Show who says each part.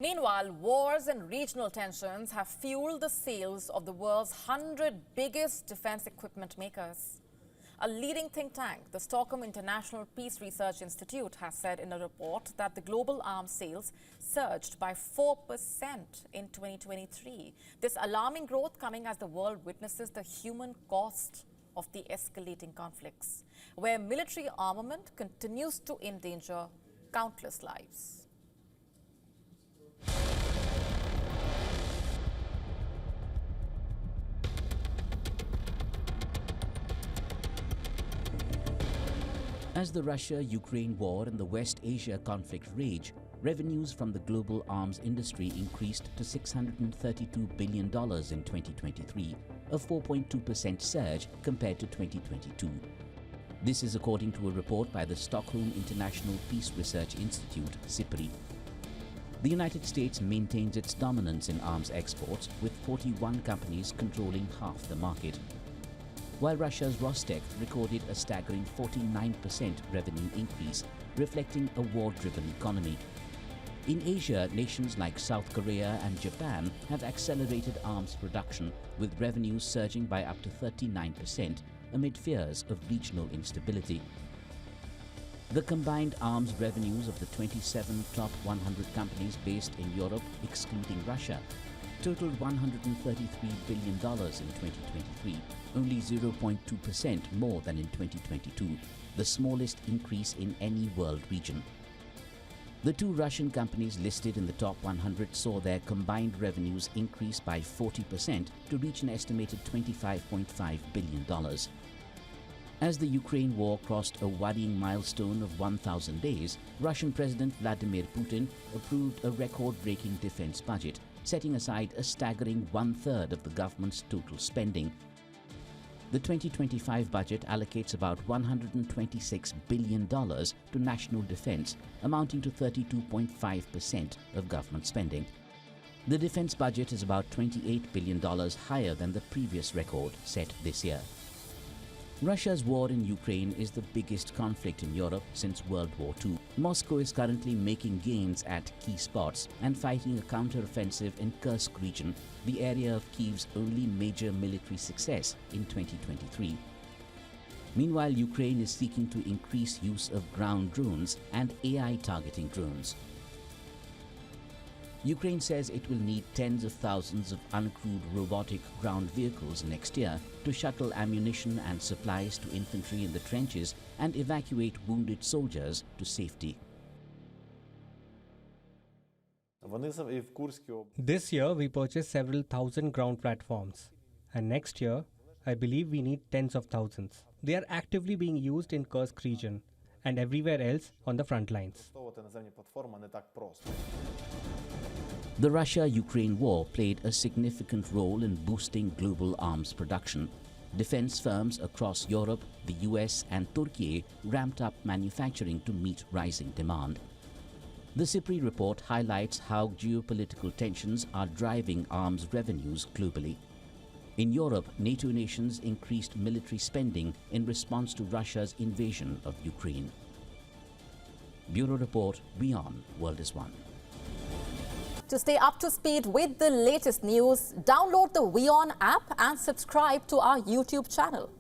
Speaker 1: Meanwhile, wars and regional tensions have fueled the sales of the world's 100 biggest defense equipment makers. A leading think tank, the Stockholm International Peace Research Institute, has said in a report that the global arms sales surged by 4% in 2023. This alarming growth coming as the world witnesses the human cost of the escalating conflicts, where military armament continues to endanger countless lives.
Speaker 2: As the Russia-Ukraine war and the West Asia conflict rage, revenues from the global arms industry increased to $632 billion in 2023, a 4.2% surge compared to 2022. This is according to a report by the Stockholm International Peace Research Institute, SIPRI. The United States maintains its dominance in arms exports, with 41 companies controlling half the market, while Russia's Rostec recorded a staggering 49% revenue increase, reflecting a war-driven economy. In Asia, nations like South Korea and Japan have accelerated arms production, with revenues surging by up to 39% amid fears of regional instability. The combined arms revenues of the 27 top 100 companies based in Europe, excluding Russia, totaled $133 billion in 2023, only 0.2% more than in 2022, the smallest increase in any world region. The two Russian companies listed in the top 100 saw their combined revenues increase by 40% to reach an estimated $25.5 billion. As the Ukraine war crossed a worrying milestone of 1,000 days, Russian President Vladimir Putin approved a record-breaking defense budget, setting aside a staggering one-third of the government's total spending. The 2025 budget allocates about $126 billion to national defense, amounting to 32.5% of government spending. The defense budget is about $28 billion higher than the previous record set this year. Russia's war in Ukraine is the biggest conflict in Europe since World War II. Moscow is currently making gains at key spots and fighting a counter-offensive in Kursk region, the area of Kyiv's only major military success in 2023. Meanwhile, Ukraine is seeking to increase use of ground drones and AI targeting drones. Ukraine says it will need tens of thousands of uncrewed robotic ground vehicles next year to shuttle ammunition and supplies to infantry in the trenches and evacuate wounded soldiers to safety.
Speaker 3: This year we purchased several thousand ground platforms, and next year I believe we need tens of thousands. They are actively being used in Kursk region and everywhere else on the front lines.
Speaker 2: The Russia-Ukraine war played a significant role in boosting global arms production. Defense firms across Europe, the US and Turkey ramped up manufacturing to meet rising demand. The SIPRI report highlights how geopolitical tensions are driving arms revenues globally. In Europe, NATO nations increased military spending in response to Russia's invasion of Ukraine. Bureau Report, WION World is One.
Speaker 1: To stay up to speed with the latest news, download the WION app and subscribe to our YouTube channel.